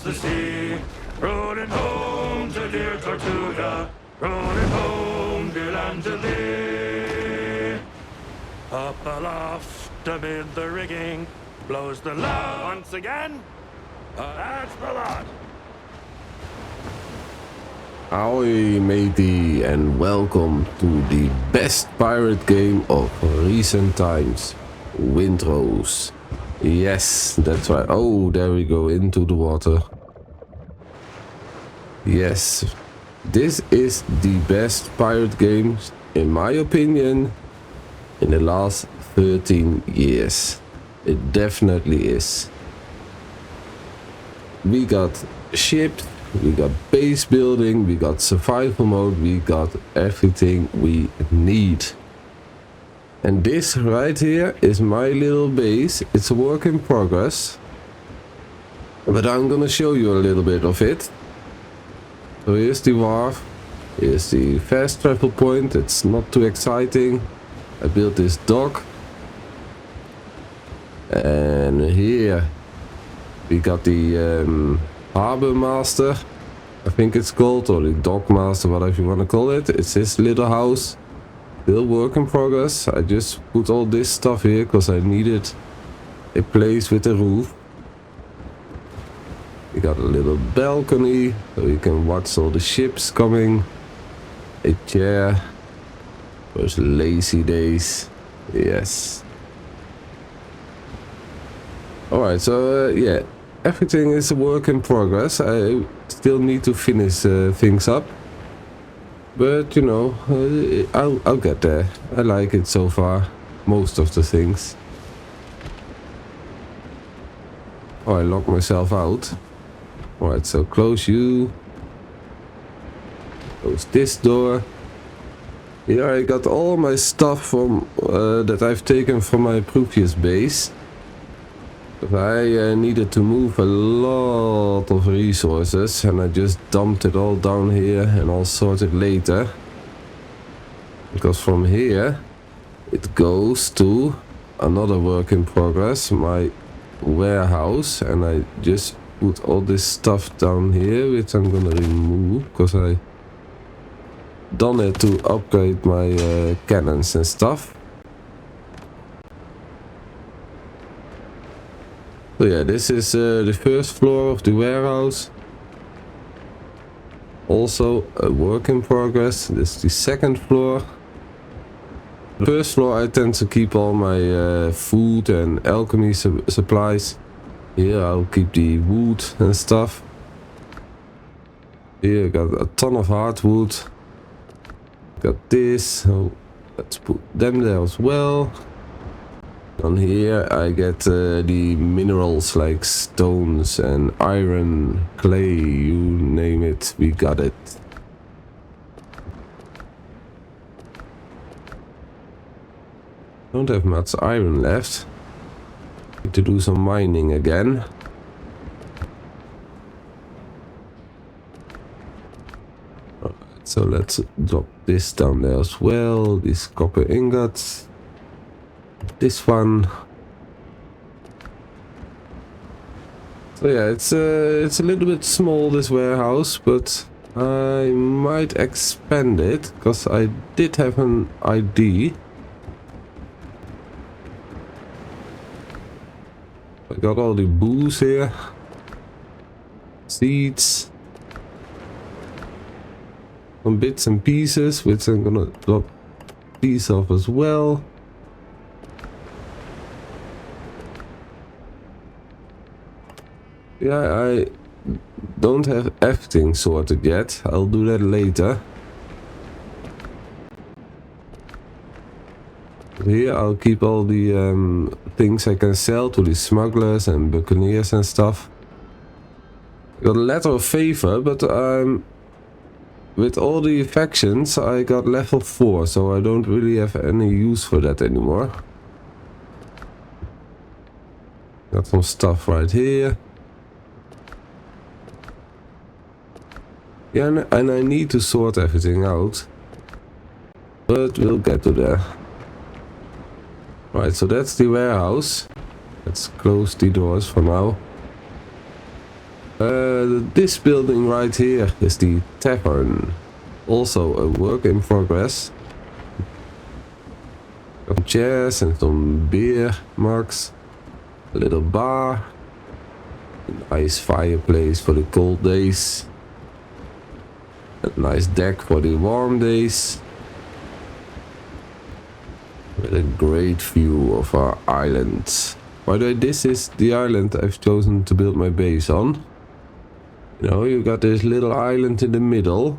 the sea, rolling home to dear Tortuga, rolling home, dear land to thee. Up aloft amid the rigging, blows the loud once again. That's the lot. Ahoy matey, and welcome to the best pirate game of recent times, Windrose. Yes, that's right. Oh, there we go, into the water. Yes, this is the best pirate game, in my opinion, in the last 13 years. It definitely is. We got ships, we got base building, we got survival mode, we got everything we need. And this right here is my little base. It's a work in progress, but I'm gonna show you a little bit of it. So here's the wharf, here's the fast travel point. It's not too exciting. I built this dock, and here we got the harbor master, I think it's called, or the dock master, whatever you want to call it. It's his little house, still work in progress. I just put all this stuff here because I needed a place with a roof. We got a little balcony so you can watch all the ships coming. A chair for those lazy days. Yes. Alright, so yeah, everything is a work in progress. I still need to finish things up, but you know, I'll get there. I like it so far, most of the things. Oh, I locked myself out. Alright, so close you. Close this door. Here I got all my stuff from that I've taken from my previous base. I needed to move a lot of resources, and I just dumped it all down here, and I'll sort it later. Because from here it goes to another work in progress, my warehouse, and I just put all this stuff down here, which I'm gonna remove because I done it to upgrade my cannons and stuff. So yeah, this is the first floor of the warehouse. Also a work in progress. This is the second floor. The first floor I tend to keep all my food and alchemy supplies. Here I'll keep the wood and stuff. Here I got a ton of hardwood. Got this, so let's put them there as well. On here I get the minerals like stones and iron, clay, you name it, we got it. Don't have much iron left. Need to do some mining again. Alright, so let's drop this down there as well, these copper ingots. This one. So yeah, it's a little bit small, this warehouse, but I might expand it because I did have an idea. I got all the booze here, seeds, some bits and pieces, which I'm gonna drop these off as well. Yeah, I don't have everything sorted yet. I'll do that later. Here I'll keep all the things I can sell to the smugglers and buccaneers and stuff. Got a letter of favor, but with all the factions I got level 4, so I don't really have any use for that anymore. Got some stuff right here. Yeah, and I need to sort everything out, but we'll get to there. Right, so that's the warehouse. Let's close the doors for now. This building right here is the Tavern. Also a work in progress. Some chairs and some beer mugs. A little bar. A nice fireplace for the cold days. A nice deck for the warm days. With a great view of our island. By the way, this is the island I've chosen to build my base on. You know, you got this little island in the middle.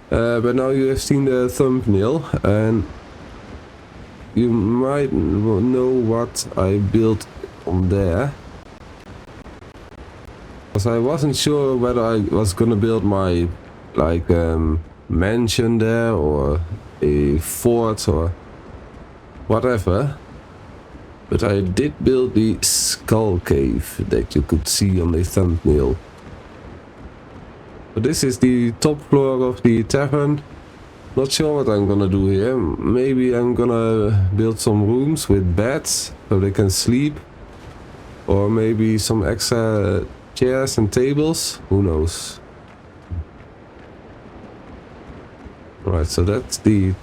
But now you have seen the thumbnail and you might know what I built on there. Because I wasn't sure whether I was gonna build my mansion there or a fort or whatever. But I did build the skull cave that you could see on the thumbnail. But this is the top floor of the tavern. Not sure what I'm gonna do here. Maybe I'm gonna build some rooms with beds so they can sleep. Or maybe some extra chairs and tables. Who knows? Alright, so that's the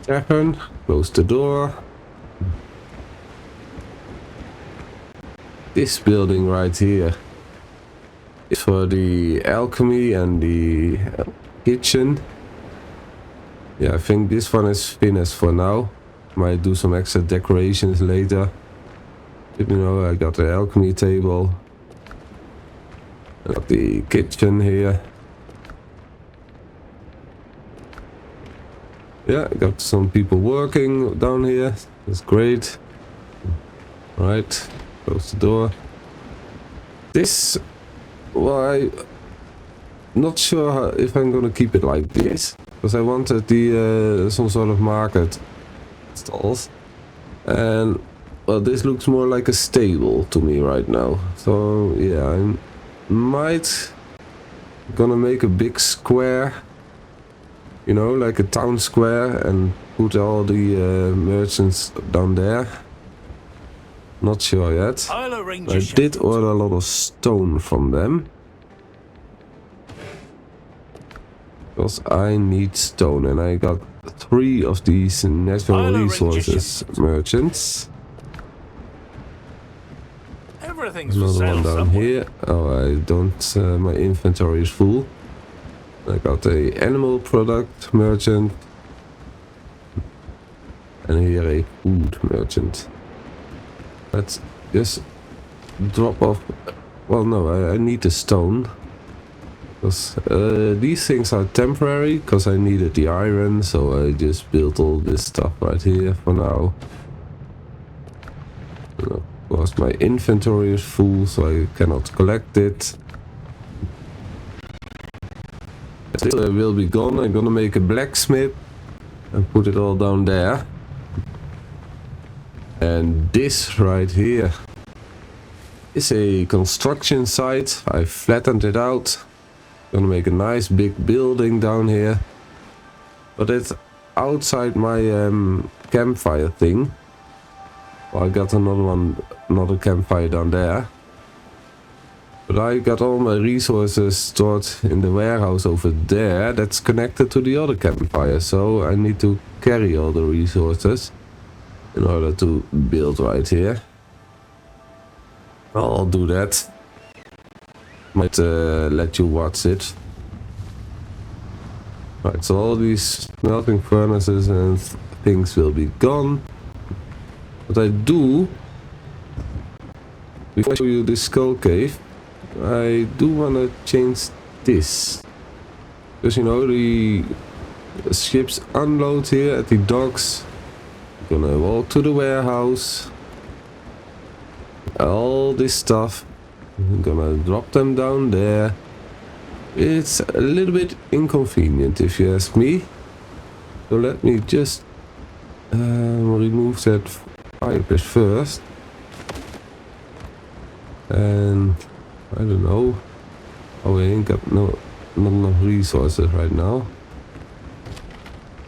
tavern. Close the door. This building right here is for the alchemy and the kitchen. Yeah, I think this one is finished for now. Might do some extra decorations later. But, you know, I got the alchemy table. I got the kitchen here. Yeah, I got some people working down here. That's great. Right, close the door. This, well, I'm not sure if I'm gonna keep it like this. Because I wanted the some sort of market stalls. And, well, this looks more like a stable to me right now. So, yeah, I might gonna make a big square. You know, like a town square, and put all the merchants down there. Not sure yet. I did order a lot of stone from them. Because I need stone, and I got 3 of these natural resources merchants. Another one down here. Oh, I don't, my inventory is full. I got a animal product merchant. And here a food merchant. Let's just drop off. Well, no, I need the stone. Because these things are temporary, because I needed the iron, so I just built all this stuff right here for now. And of course my inventory is full, so I cannot collect it. This will be gone. I'm gonna make a blacksmith and put it all down there. And this right here is a construction site. I flattened it out. Gonna make a nice big building down here. But it's outside my campfire thing. Well, I got another campfire down there. But I got all my resources stored in the warehouse over there. That's connected to the other campfire. So I need to carry all the resources in order to build right here. I'll do that. Might let you watch it. Right, so all these smelting furnaces and things will be gone. What I do, before I show you this skull cave, I do want to change this. Because, you know, the ships unload here at the docks. I'm gonna walk to the warehouse. All this stuff. I'm gonna drop them down there. It's a little bit inconvenient if you ask me. So let me just remove that fireplace first. And I don't know. Oh, I ain't got not enough resources right now.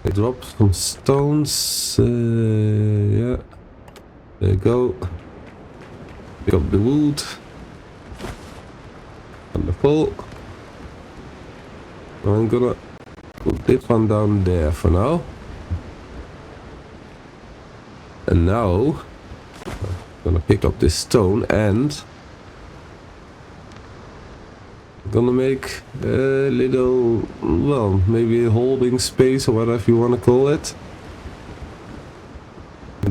I dropped some stones. Yeah. There you go. Pick up the wood. apple. I'm gonna put this one down there for now. And now I'm gonna pick up this stone and I'm gonna make a little, well, maybe a holding space or whatever you want to call it.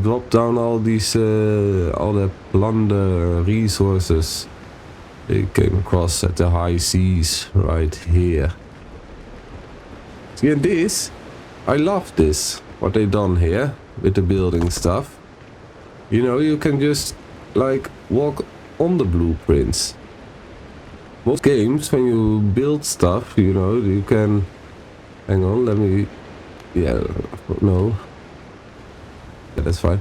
Drop down all these, all the plunder resources they came across at the high seas right here. See, and this, I love this, what they done here with the building stuff. You know, you can just like walk on the blueprints. Most games, when you build stuff, you know, you can, hang on, let me, yeah, no. Yeah, that's fine.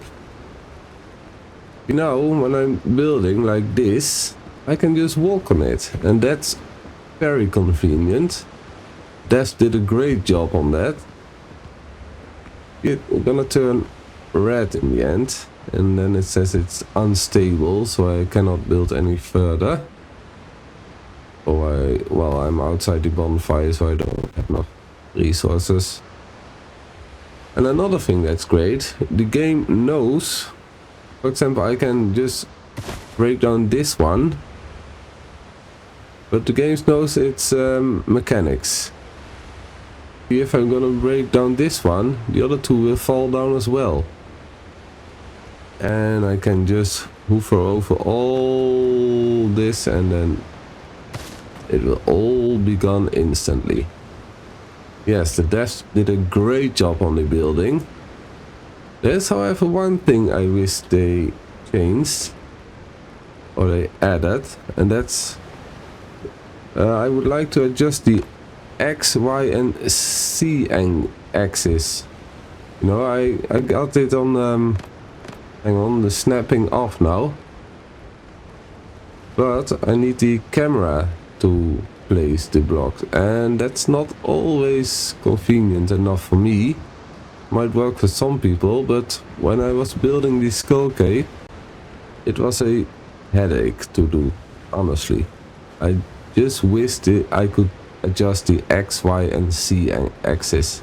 You know, when I'm building like this, I can just walk on it, and that's very convenient. Dev did a great job on that. It's gonna turn red in the end, and then it says it's unstable, so I cannot build any further. Or well, I'm outside the bonfire, so I don't have enough resources. And another thing that's great, the game knows, for example, I can just break down this one, but the game knows its mechanics. If I'm gonna break down this one, the other two will fall down as well. And I can just hoover over all this and then it will all be gone instantly. Yes, the devs did a great job on the building. There's however one thing I wish they changed or they added, and that's I would like to adjust the X, Y and C axis. You know, I got it on hang on, the snapping off now, but I need the camera to place the blocks, and that's not always convenient enough for me. Might work for some people, but when I was building the skull cave, it was a headache to do, honestly. I just wished I could adjust the X, Y and C axis.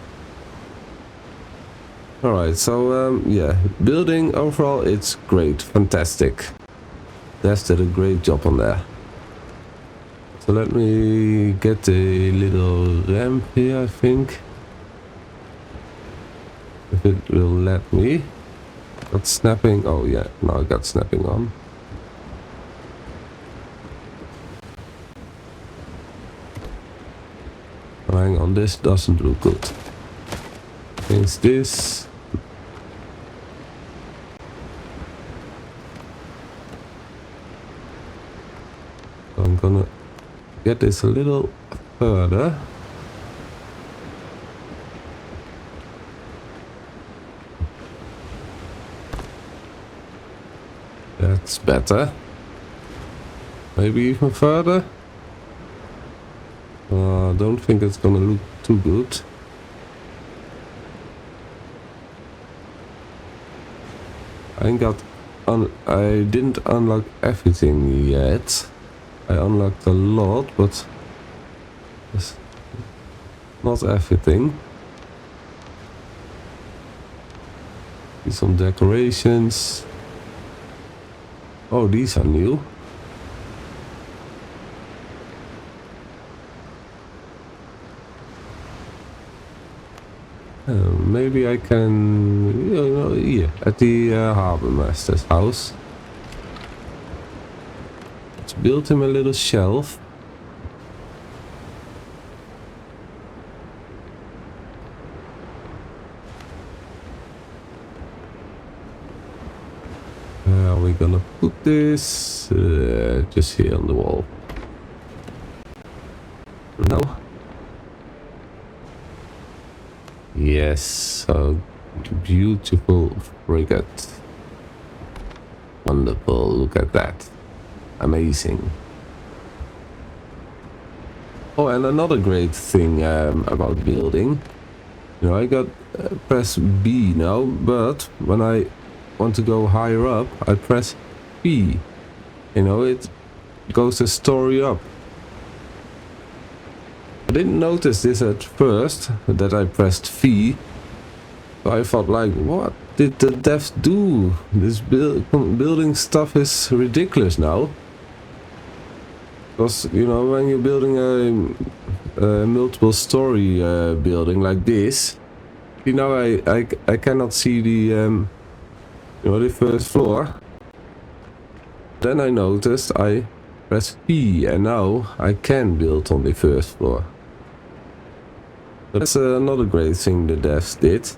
Alright, so yeah, building overall it's great, fantastic. Devs did a great job on there. So let me get a little ramp here, I think. If it will let me. Got snapping, oh yeah, now I got snapping on. Hang on, this doesn't look good. Change this. So I'm gonna get this a little further. That's better. Maybe even further. I don't think it's gonna look too good. I didn't unlock everything yet. I unlocked a lot, but not everything. See some decorations. Oh, these are new. Maybe I can, you know, here at the harbor master's house. Let's build him a little shelf. Where are we gonna put this? Just here on the wall. No. Yes, so beautiful frigate. Wonderful, look at that. Amazing. Oh, and another great thing about building. You know, I got press B now, but when I want to go higher up, I press B. You know, it goes a story up. didn't notice this at first, that I pressed V. So I thought like, what did the devs do? This building stuff is ridiculous now. Because, you know, when you're building a multiple story building like this, you know, I cannot see the, you know, the first floor. Then I noticed I press P and now I can build on the first floor. That's another great thing the devs did.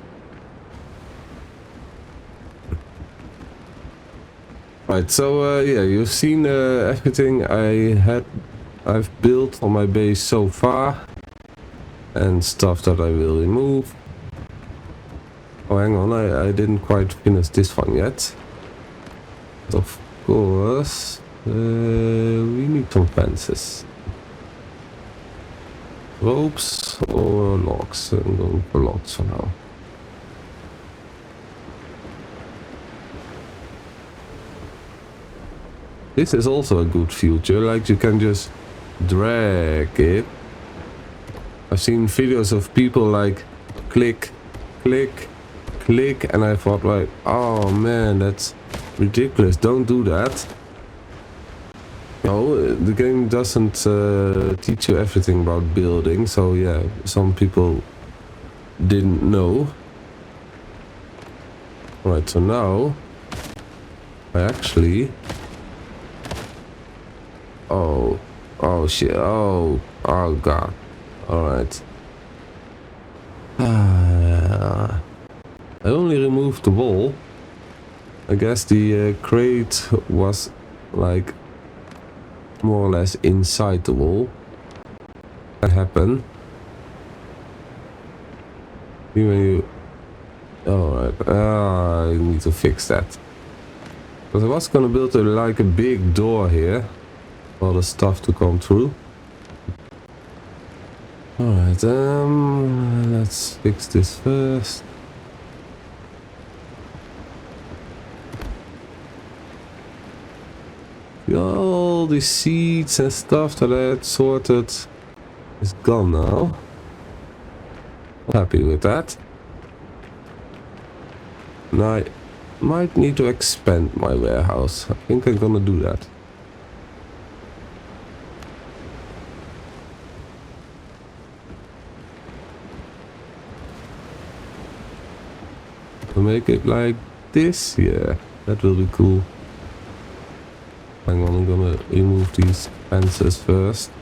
Right, so yeah, you've seen everything I've built on my base so far, and stuff that I will remove. Oh, hang on, I didn't quite finish this one yet. Of course, we need some fences. Ropes or logs? I'm going for logs for now. This is also a good feature, like you can just drag it. I've seen videos of people like click, click, click, and I thought like, oh man, that's ridiculous, don't do that. No, the game doesn't teach you everything about building, so yeah, some people didn't know. Right, so now I actually... Oh shit, oh god. Alright. I only removed the wall. I guess the crate was like more or less inside the wall. That happened. When you... Alright, I need to fix that. Because I was gonna build like a big door here. All the stuff to come through. Alright, let's fix this first. All the seeds and stuff that I had sorted is gone now. I'm happy with that. Now I might need to expand my warehouse. I think I'm gonna do that. To make it like this, yeah, that will be cool. Hang on, I'm gonna remove these fences first.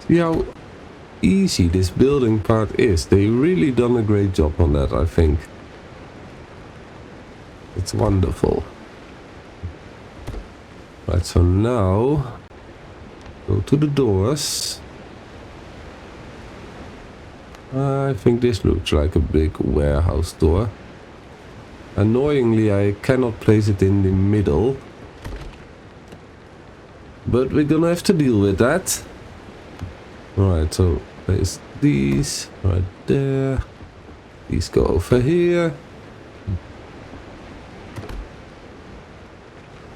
See how easy this building part is. They really done a great job on that, I think. It's wonderful. Right, so now go to the doors. I think this looks like a big warehouse door. Annoyingly, I cannot place it in the middle. But we're gonna have to deal with that. Alright, so place these right there. These go over here.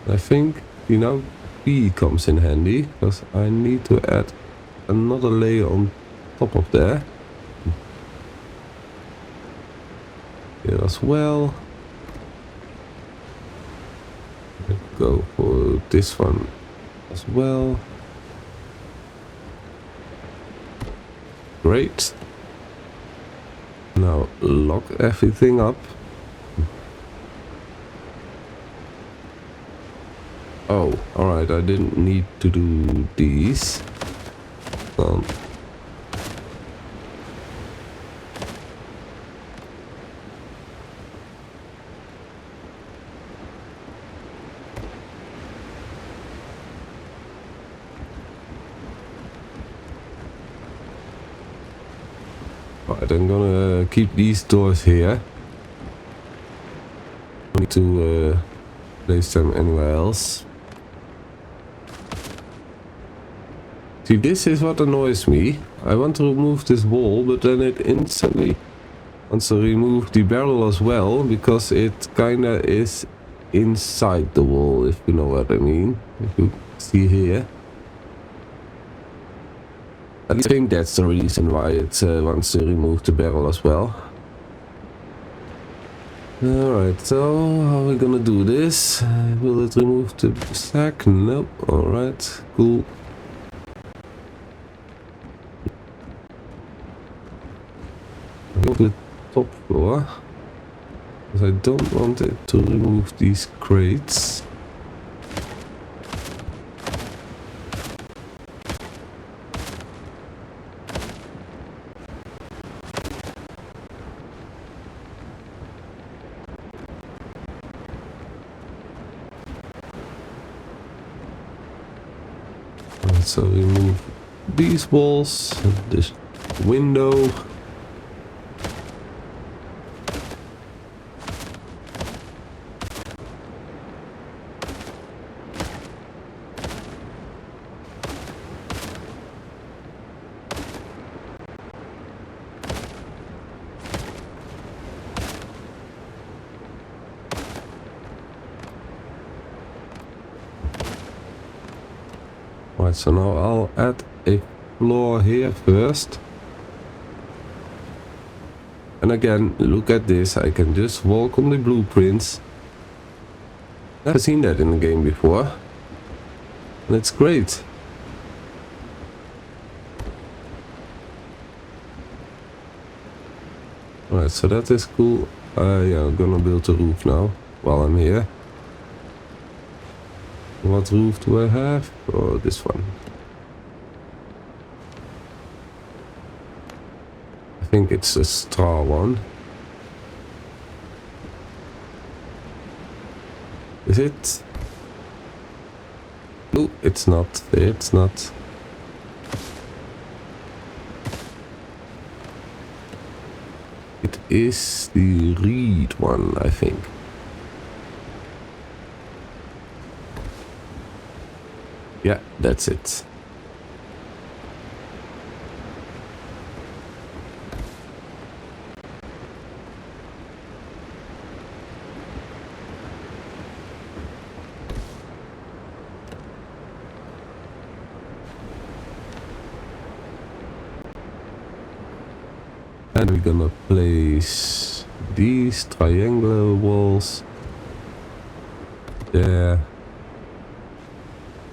I think, you know, B comes in handy, because I need to add another layer on top of there. Here as well. Go for this one as well. Great. Now lock everything up. Oh, alright, I didn't need to do these. Right, I'm gonna keep these doors here. I need to place them anywhere else. See, this is what annoys me. I want to remove this wall, but then it instantly wants to remove the barrel as well, because it kinda is inside the wall, if you know what I mean. If you see here. I think that's the reason why it wants to remove the barrel as well. Alright, so how are we gonna do this? Will it remove the sack? Nope. Alright, cool. Go to the top floor, because I don't want it to remove these crates. So remove these walls, this window. Right, so now I'll add a floor here first. And again, look at this, I can just walk on the blueprints. Never seen that in the game before. And it's great. Alright, so that is cool. Yeah, I'm gonna build a roof now, while I'm here. What roof do I have? Oh, this one. I think it's a straw one. Is it? No, it's not. It's not. It is the reed one, I think. Yeah, that's it. And we're gonna place these triangular walls there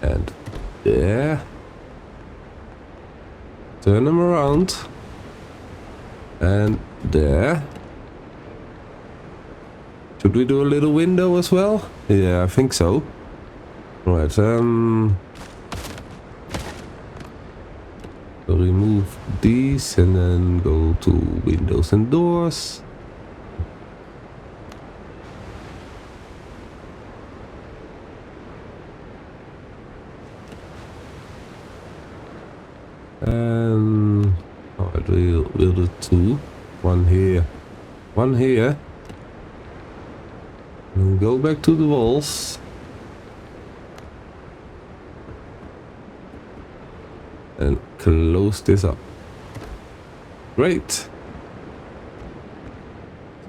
and there. Turn them around and there. Should we do a little window as well? Yeah, I think so. Right, remove these and then go to windows and doors. And we'll do two. One here, one here. And go back to the walls. And close this up. Great.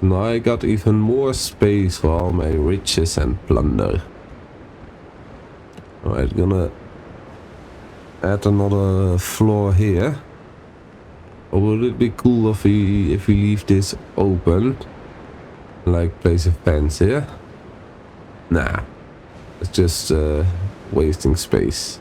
Now I got even more space for all my riches and plunder. Alright, gonna add another floor here. Or would it be cool if we leave this open? Like place a fence here? Nah. It's just wasting space.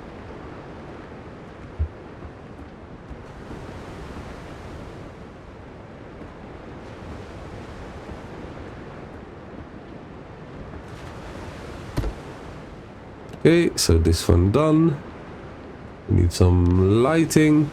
Okay, so this one done. We need some lighting.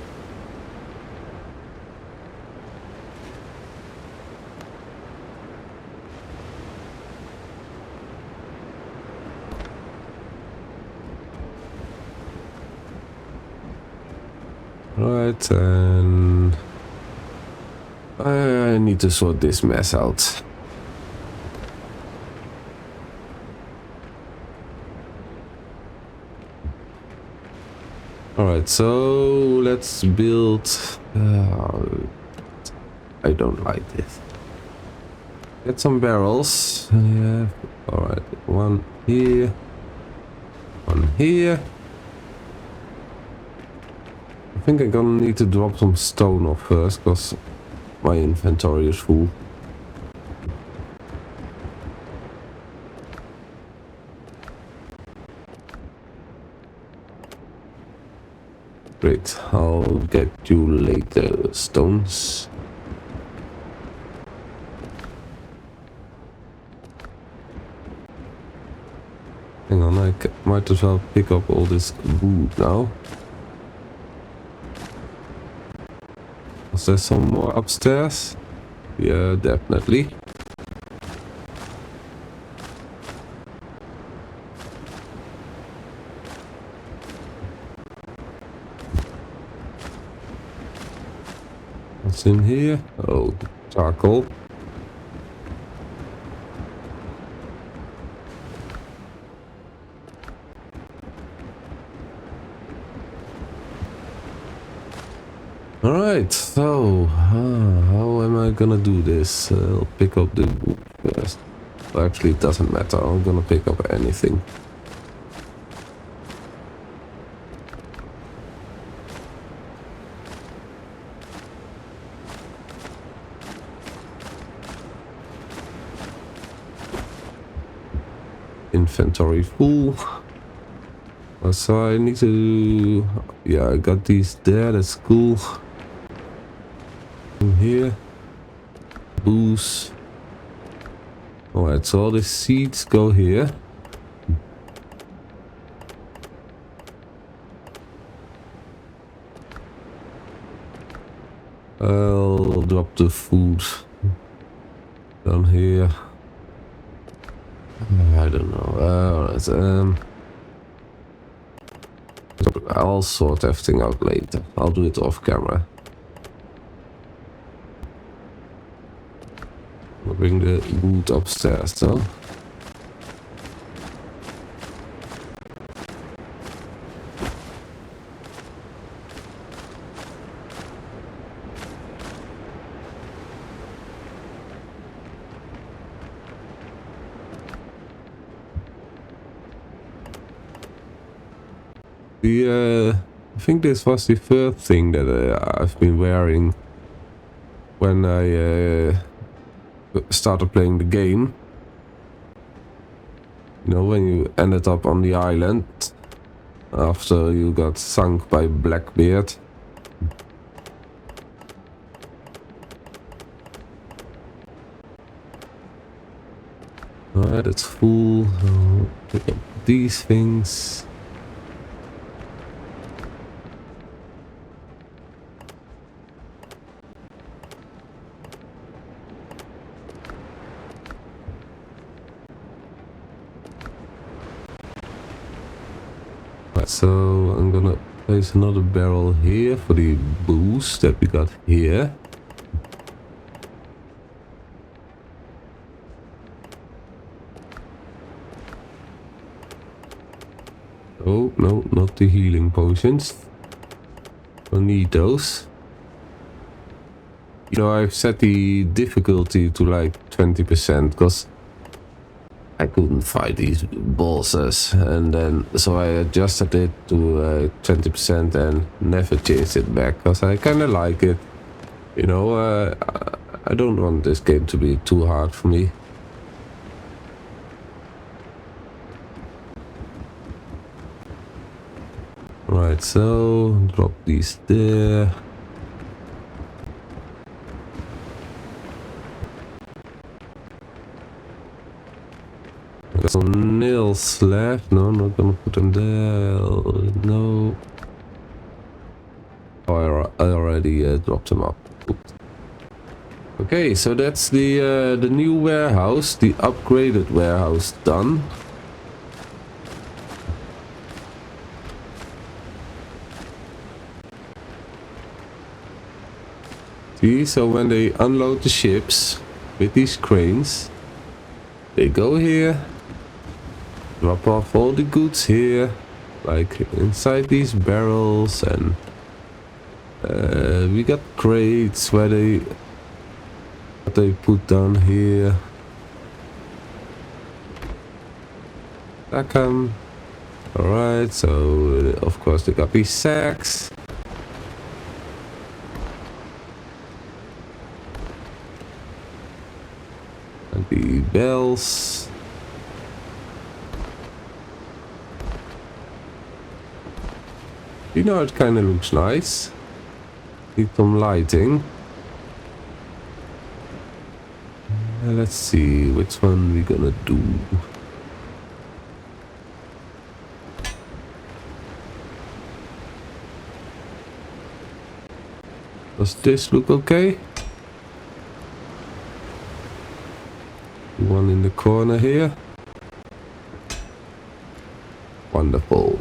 Right, and I need to sort this mess out. Alright, so let's build... I don't like this. Get some barrels. Yeah. Alright, one here. One here. I think I'm gonna need to drop some stone off first, because my inventory is full. Great, I'll get you later, stones. Hang on, I might as well pick up all this wood now. Is there some more upstairs? Yeah, definitely. What's in here? Oh, charcoal. Alright, so how am I gonna do this? I'll pick up the wood first. Well, actually, it doesn't matter. I'm gonna pick up anything. Inventory full. So I need to... Yeah, I got these there. That's cool. In here. Booze. Alright, so all the seeds go here. I'll drop the food down here. I don't know. Alright, I'll sort everything out later. I'll do it off camera. I'll bring the wood upstairs though. I think this was the third thing that I've been wearing when I started playing the game. You know, when you ended up on the island after you got sunk by Blackbeard. Alright, it's full. Pick up these things. So I'm gonna place another barrel here for the booze that we got here. Oh no, not the healing potions. I need those. You know, I've set the difficulty to like 20% because I couldn't fight these bosses, and then so I adjusted it to 20% and never changed it back because I kind of like it. You know, I don't want this game to be too hard for me. Right, so drop these there. Got some nails left. No, I'm not gonna put them there. No. Oh, I already dropped them up. Oops. Okay, so that's the new warehouse, the upgraded warehouse done. See, so when they unload the ships with these cranes, they go here. Drop off all the goods here, like inside these barrels, and we got crates where they put down here. Alright, so of course they got these sacks. And the bells. You know, it kind of looks nice. Need some lighting. Let's see which one we're gonna do. Does this look okay? One in the corner here. Wonderful.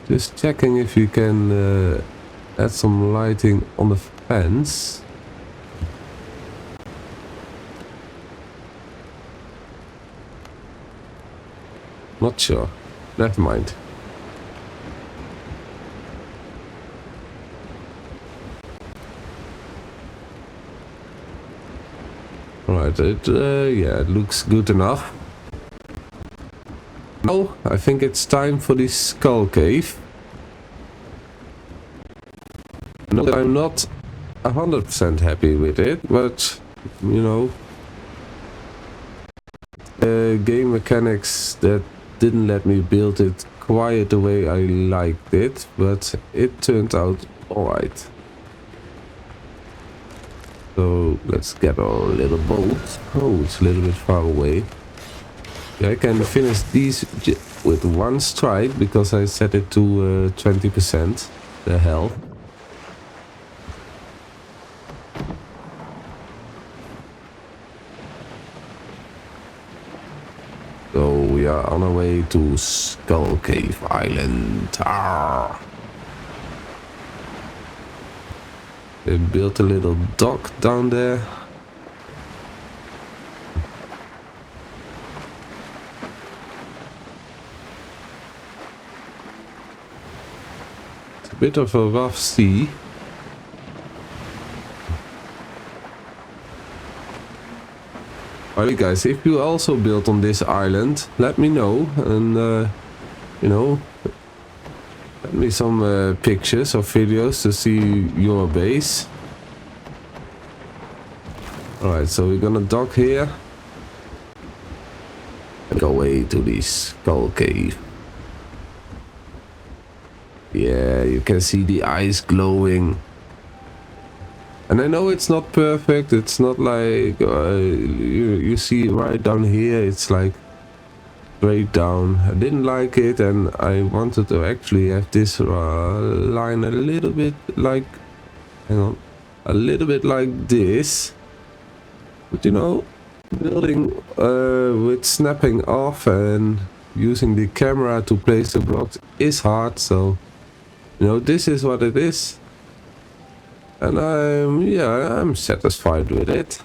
Just checking if you can add some lighting on the fence. Not sure. Never mind. Alright, yeah, it looks good enough. Now, I think it's time for this skull cave. No, I'm not 100% happy with it, but, you know, game mechanics that didn't let me build it quite the way I liked it, but it turned out alright. So let's get our little boat. Oh, it's a little bit far away. Yeah, I can finish these with one strike because I set it to 20%. The hell. So we are on our way to Skull Cave Island. Arr. They built a little dock down there. It's a bit of a rough sea. Alright guys, if you also built on this island, let me know, and you know, send me some pictures or videos to see your base. Alright, so we're gonna dock here and go away to the Skull Cave. Yeah, you can see the eyes glowing. And I know it's not perfect, it's not like you see right down here, it's like straight down. I didn't like it, and I wanted to actually have this line a little bit like, hang on, a little bit like this. But you know, building with snapping off and using the camera to place the blocks is hard, so you know, this is what it is. And I'm satisfied with it.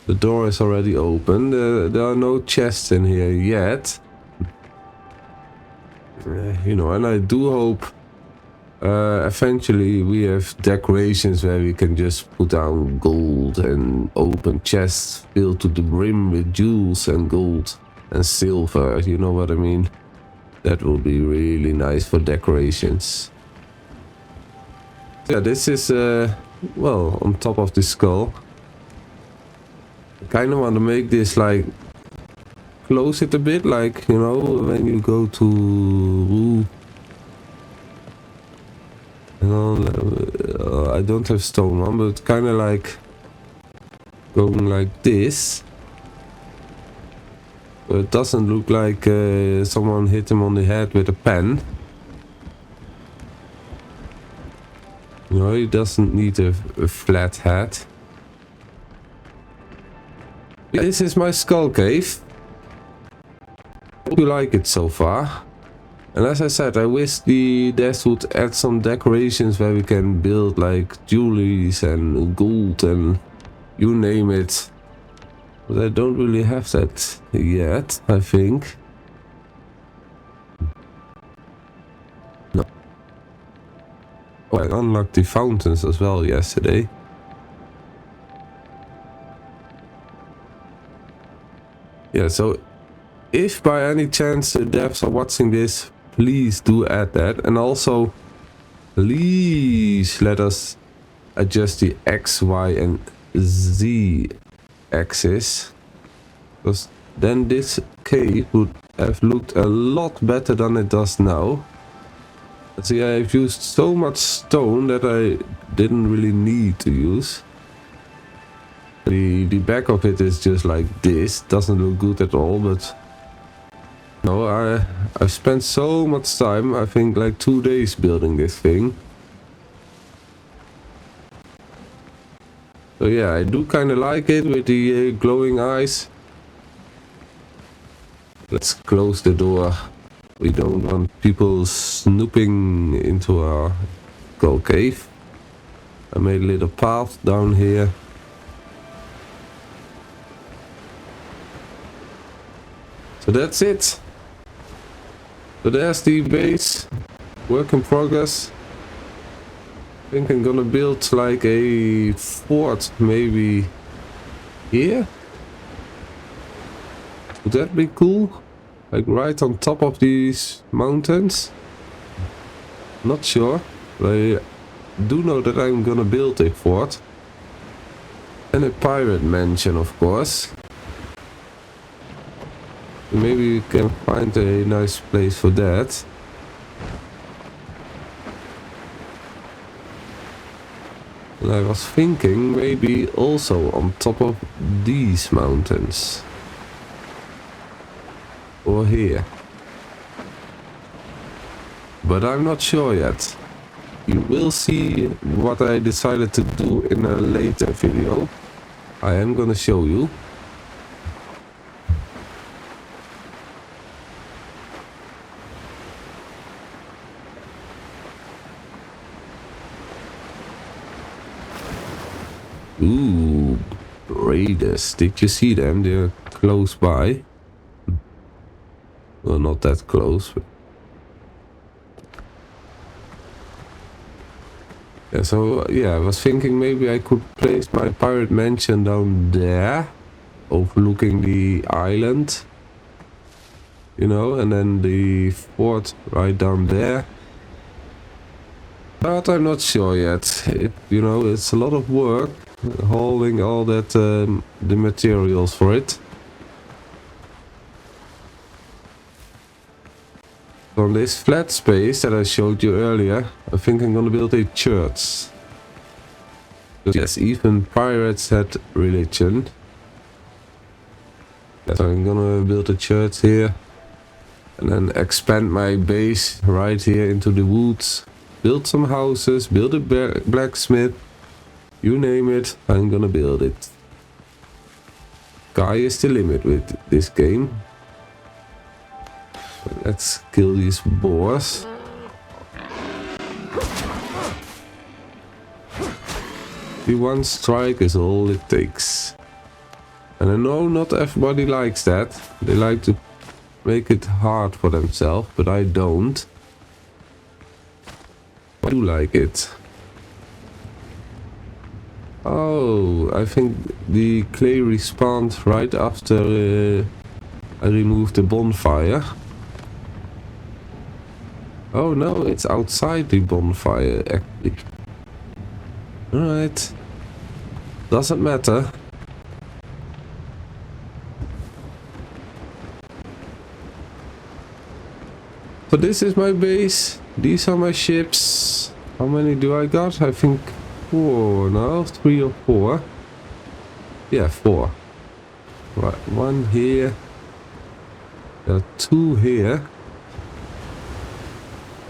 The door is already open. There are no chests in here yet. You know, and I do hope eventually we have decorations where we can just put down gold and open chests filled to the brim with jewels and gold and silver. You know what I mean? That will be really nice for decorations. Yeah, this is, well, on top of the skull. I kind of want to make this, like, close it a bit, like, you know, when you go to... Ooh, you know, I don't have stone one, but kind of like going like this. But it doesn't look like someone hit him on the head with a pen. No, he doesn't need a flat hat. This is my skull cave. Hope you like it so far. And as I said, I wish the devs would add some decorations where we can build like jewelries and gold and you name it. But I don't really have that yet, I think. No. Oh, I unlocked the fountains as well yesterday. Yeah, so if by any chance the devs are watching this, please do add that. And also, please let us adjust the X, Y and Z axis. Because then this cave would have looked a lot better than it does now. See, I've used so much stone that I didn't really need to use. The back of it is just like this. Doesn't look good at all, but no, I've spent so much time, I think like 2 days building this thing. So yeah, I do kind of like it with the glowing eyes. Let's close the door. We don't want people snooping into our gold cave. I made a little path down here. So that's it. So there's the base. Work in progress. I think I'm gonna build like a fort maybe here. Would that be cool? Like right on top of these mountains? Not sure. But I do know that I'm gonna build a fort. And a pirate mansion, of course. Maybe we can find a nice place for that. And I was thinking maybe also on top of these mountains. Or here. But I'm not sure yet. You will see what I decided to do in a later video. I am gonna show you. Ooh, raiders. Did you see them? They're close by. Well, not that close. But yeah, so yeah, I was thinking maybe I could place my pirate mansion down there, overlooking the island. You know, and then the fort right down there. But I'm not sure yet. You know, it's a lot of work hauling all that the materials for it. On this flat space that I showed you earlier, I think I'm gonna build a church. Yes, even pirates had religion. So I'm gonna build a church here. And then expand my base right here into the woods. Build some houses, build a blacksmith. You name it, I'm gonna build it. Sky is the limit with this game. Let's kill these boars. The one strike is all it takes. And I know not everybody likes that. They like to make it hard for themselves, but I don't. I do like it. Oh, I think the clay respawned right after I removed the bonfire. Oh no, it's outside the bonfire actually. Alright. Doesn't matter. So this is my base. These are my ships. How many do I got? I think 4 now. 3 or 4. Yeah, 4. Right, 1 here. There are 2 here.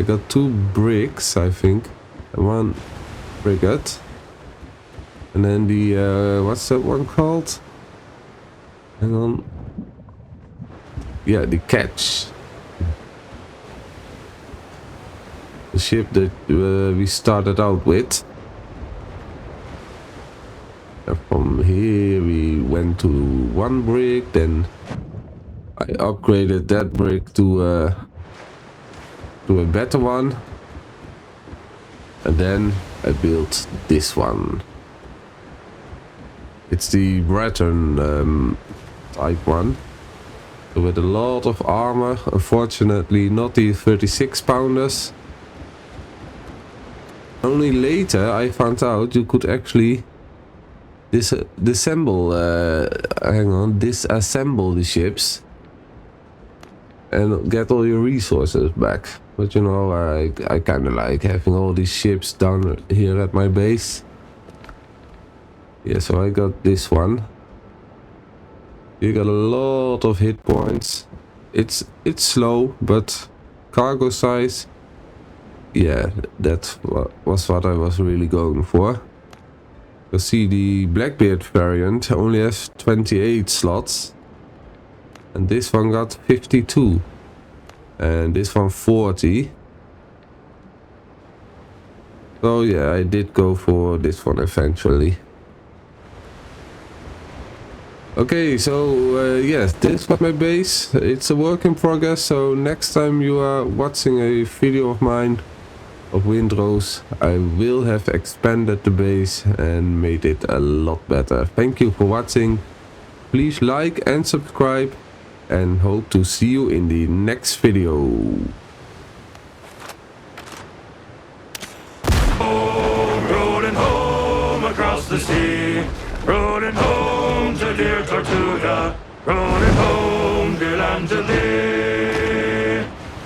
I got 2 bricks, I think. And 1 frigate. And then the, what's that one called? Hang on. Yeah, the catch. The ship that we started out with. And from here we went to 1 brick, then I upgraded that brick to a better one, and then I built this one. It's the Breton type one, so with a lot of armor. Unfortunately not the 36 pounders. Only later I found out you could actually disassemble the ships and get all your resources back. But you know, I kind of like having all these ships down here at my base. Yeah, so I got this one. You got a lot of hit points. It's slow, but cargo size, yeah, that was what I was really going for. You see, the Blackbeard variant only has 28 slots, and this one got 52, and this one 40. So yeah, I did go for this one eventually. Okay, so yes, this was my base. It's a work in progress, so next time you are watching a video of mine of Windrose, I will have expanded the base and made it a lot better. Thank you for watching. Please like and subscribe, and hope to see you in the next video. Rolling home across the sea, rolling home to dear Tortuga, rolling home, dear land to thee.